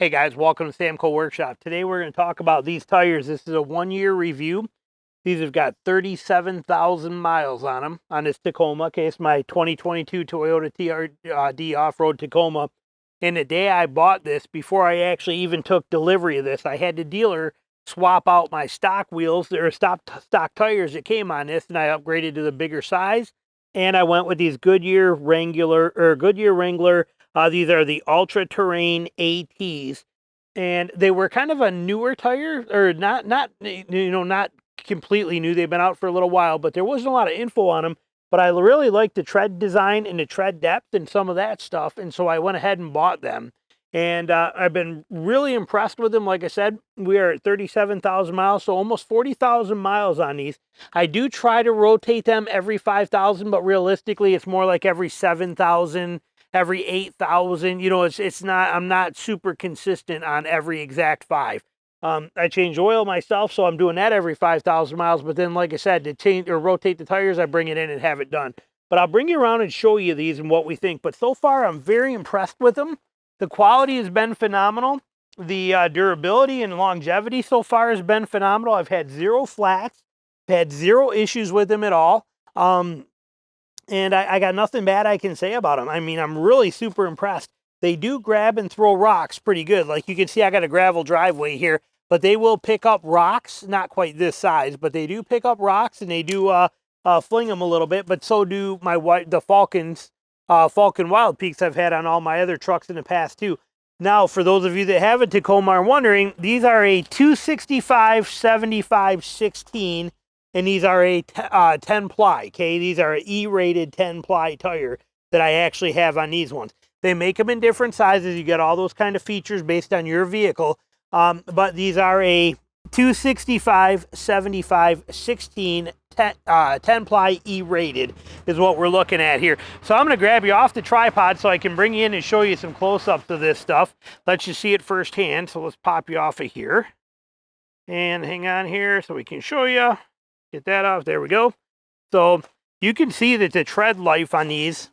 Hey guys, welcome to Samco Workshop. Today we're going to talk about these tires. This is a 1-year review. These have got 37,000 miles on them on this Tacoma. Okay, it's my 2022 Toyota TRD off-road Tacoma. And the day I bought this, before I actually even took delivery of this, I had the dealer swap out my stock wheels, or stock tires that came on this, and I upgraded to the bigger size. And I went with these Goodyear Wrangler. These are the Ultra Terrain ATs, and they were kind of a newer tire, or not completely new. They've been out for a little while, but there wasn't a lot of info on them. But I really liked the tread design and the tread depth and some of that stuff, and so I went ahead and bought them. And I've been really impressed with them. Like I said, we are at 37,000 miles, so almost 40,000 miles on these. I do try to rotate them every 5,000, but realistically, it's more like every 7,000, every 8,000. You know, it's not. I'm not super consistent on every exact 5. I change oil myself, so I'm doing that every 5,000 miles. But then, like I said, to change or rotate the tires, I bring it in and have it done. But I'll bring you around and show you these and what we think. But so far, I'm very impressed with them. The quality has been phenomenal. The durability and longevity so far has been phenomenal. I've had 0 flats, had 0 issues with them at all. And I got nothing bad I can say about them. I mean, I'm really super impressed. They do grab and throw rocks pretty good. Like you can see, I got a gravel driveway here, but they will pick up rocks, not quite this size, but they do pick up rocks, and they do fling them a little bit, but so do the Falcon Wild Peaks I've had on all my other trucks in the past too. Now, for those of you that have a Tacoma are wondering, these are a 265 75 16, and these are a 10 ply. Okay, these are an E-rated 10 ply tire that I actually have on these ones. They make them in different sizes. You get all those kind of features based on your vehicle, but these are a 265 75 16 10 ply E-rated is what we're looking at here. So I'm going to grab you off the tripod so I can bring you in and show you some close-ups of this stuff. Let you see it firsthand. So let's pop you off of here and hang on here so we can show you. Get that off. There we go. So you can see that the tread life on these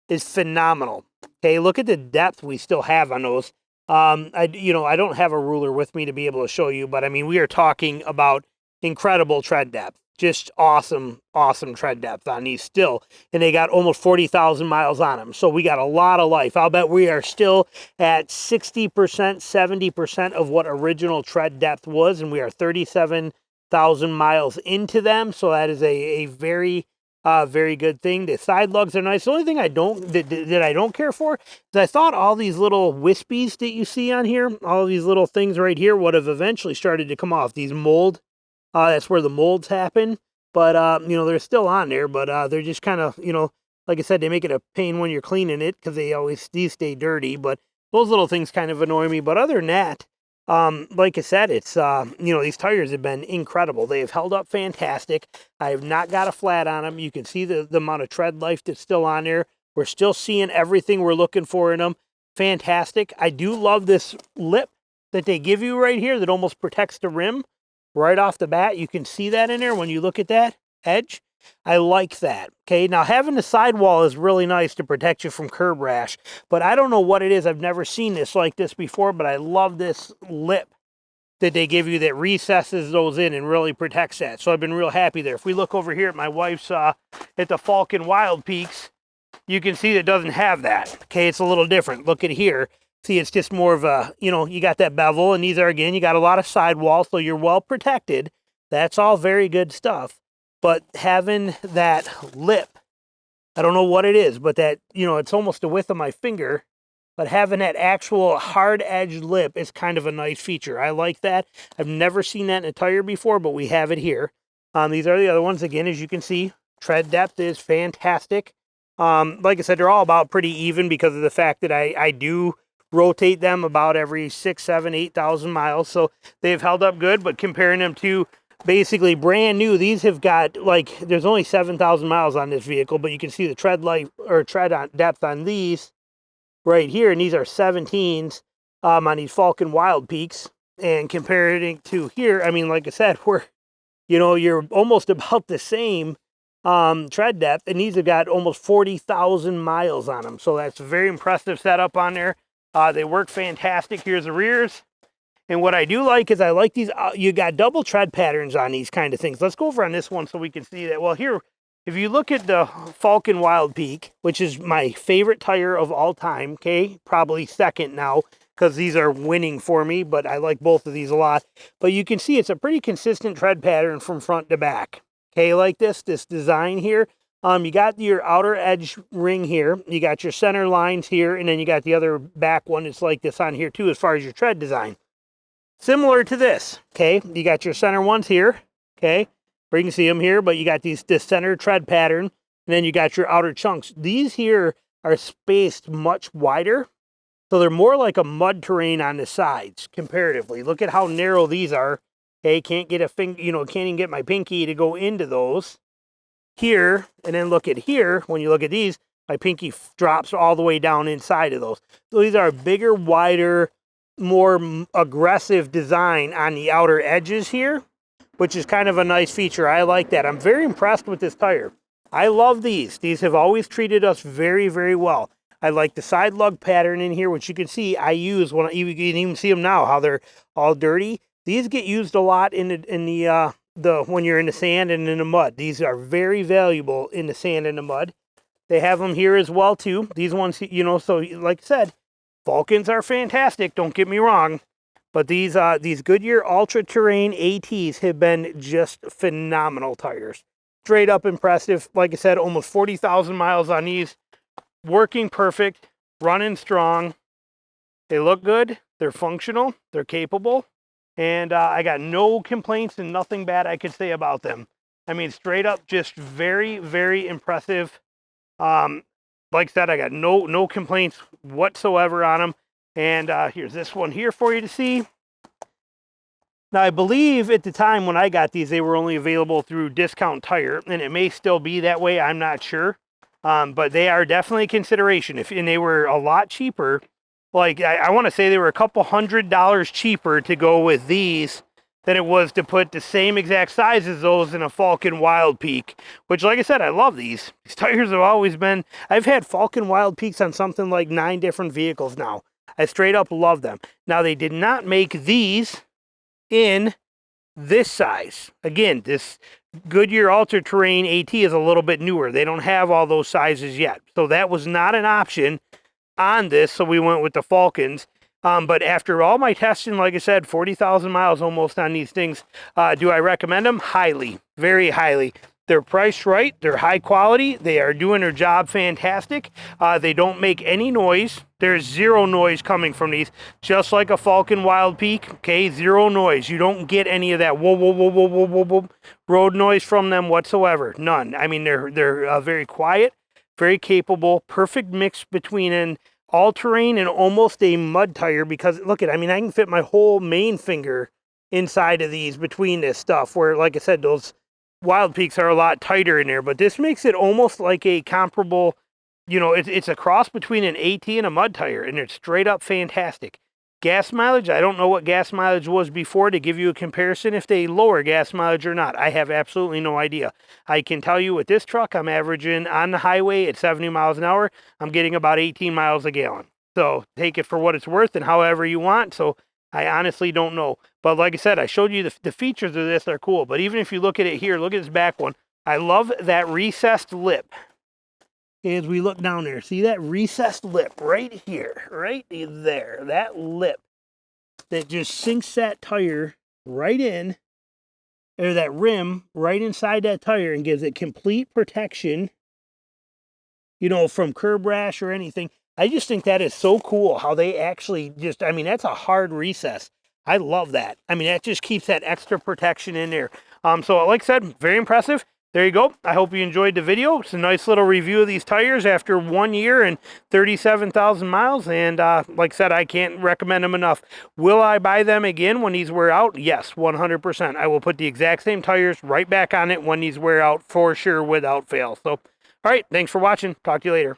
is phenomenal. Okay, look at the depth we still have on those. I don't have a ruler with me to be able to show you, but I mean, we are talking about incredible tread depth. Just awesome tread depth on these still. And they got almost 40,000 miles on them. So we got a lot of life. I'll bet we are still at 60%, 70% of what original tread depth was. And we are 37,000 miles into them. So that is a very good thing. The side lugs are nice. The only thing I don't care for is I thought all these little wispies that you see on here, all these little things right here, would have eventually started to come off. These mold. That's where the molds happen, but, they're still on there, but, they're just kind of, like I said, they make it a pain when you're cleaning it because these stay dirty, but those little things kind of annoy me. But other than that, like I said, it's, these tires have been incredible. They have held up fantastic. I have not got a flat on them. You can see the amount of tread life that's still on there. We're still seeing everything we're looking for in them. Fantastic. I do love this lip that they give you right here that almost protects the rim. Right off the bat, you can see that in there when you look at that edge. I like that. Okay, now having the sidewall is really nice to protect you from curb rash, but I don't know what it is. I've never seen this like this before, but I love this lip that they give you that recesses those in and really protects that. So I've been real happy there. If we look over here at my wife's, at the Falcon Wild Peaks, you can see that it doesn't have that. Okay, it's a little different. Look at here. See, it's just more of a, you got that bevel, and these are, again, you got a lot of sidewall, so you're well protected. That's all very good stuff. But having that lip, I don't know what it is, but that, it's almost the width of my finger, but having that actual hard-edged lip is kind of a nice feature. I like that. I've never seen that in a tire before, but we have it here. These are the other ones. Again, as you can see, tread depth is fantastic. Like I said, they're all about pretty even because of the fact that I do rotate them about every 6, 7, 8,000 miles. So they've held up good, but comparing them to basically brand new, these have got, like, there's only 7,000 miles on this vehicle, but you can see the tread life or tread on depth on these right here. And these are 17s on these Falcon Wild Peaks. And comparing to here, I mean, like I said, you're almost about the same tread depth, and these have got almost 40,000 miles on them. So that's a very impressive setup on there. They work fantastic. Here's the rears. And what I do like is I like these, you got double tread patterns on these kind of things. Let's go over on this one so we can see that. Well, here, if you look at the Falcon Wild Peak, which is my favorite tire of all time, okay, probably second now because these are winning for me, but I like both of these a lot. But you can see it's a pretty consistent tread pattern from front to back, okay, like this design here. You got your outer edge ring here, you got your center lines here, and then you got the other back one. It's like this on here too as far as your tread design. Similar to this, okay? You got your center ones here, okay? Where you can see them here, but you got this center tread pattern, and then you got your outer chunks. These here are spaced much wider, so they're more like a mud terrain on the sides, comparatively. Look at how narrow these are, okay? Can't get a finger, you know, can't even get my pinky to go into those. Here, and then look at here, when you look at these, my pinky drops all the way down inside of those. So these are bigger, wider, more aggressive design on the outer edges here, which is kind of a nice feature. I like that. I'm very impressed with this tire. I love these. These have always treated us very, very well. I like the side lug pattern in here, which you can see I use when you can even see them now, how they're all dirty. These get used a lot in the when you're in the sand and in the mud. These are very valuable in the sand and the mud. They have them here as well too. These ones, you know, so like I said, Falcons are fantastic, don't get me wrong, but these Goodyear Ultra Terrain ATs have been just phenomenal tires. Straight up impressive. Like I said, almost 40,000 miles on these. Working perfect, running strong. They look good, they're functional, they're capable, and I got no complaints and nothing bad I could say about them. I mean, straight up, just very, very impressive. Like I said, I got no complaints whatsoever on them. And here's this one here for you to see. Now, I believe at the time when I got these, they were only available through Discount Tire, and it may still be that way. I'm not sure. But they are definitely a consideration. And they were a lot cheaper. Like, I want to say they were a couple $100 cheaper to go with these than it was to put the same exact size as those in a Falcon Wild Peak, which, like I said, I love these. These tires have always been, I've had Falcon Wild Peaks on something like 9 different vehicles now. I straight up love them. Now, they did not make these in this size. Again, this Goodyear Ultra Terrain AT is a little bit newer. They don't have all those sizes yet. So that was not an option on this, so we went with the Falcons. But after all my testing, like I said, 40,000 miles almost on these things, do I recommend them? Highly, very highly. They're priced right. They're high quality. They are doing their job fantastic. They don't make any noise. There's zero noise coming from these, just like a Falcon Wild Peak. Okay, zero noise. You don't get any of that whoa, whoa, whoa, whoa, whoa, whoa, whoa road noise from them whatsoever. None. I mean, they're very quiet, very capable, perfect mix between an all-terrain and almost a mud tire, because look at, I mean, I can fit my whole main finger inside of these between this stuff, where, like I said, those Wild Peaks are a lot tighter in there, but this makes it almost like a comparable, you know, it's a cross between an AT and a mud tire, and it's straight up fantastic. Gas mileage, I don't know what gas mileage was before to give you a comparison if they lower gas mileage or not. I have absolutely no idea. I can tell you with this truck, I'm averaging on the highway at 70 miles an hour. I'm getting about 18 miles a gallon. So take it for what it's worth and however you want. So I honestly don't know. But like I said, I showed you the features of this are cool. But even if you look at it here, look at this back one. I love that recessed lip. As we look down there, see that recessed lip right here, right there, that lip that just sinks that tire right in, or that rim right inside that tire, and gives it complete protection, you know, from curb rash or anything. I just think that is so cool how they actually just, I mean, that's a hard recess. I love that. I mean, that just keeps that extra protection in there. So like I said, very impressive. There you go. I hope you enjoyed the video. It's a nice little review of these tires after 1 year and 37,000 miles. And like I said, I can't recommend them enough. Will I buy them again when these wear out? Yes, 100%. I will put the exact same tires right back on it when these wear out for sure, without fail. So, all right. Thanks for watching. Talk to you later.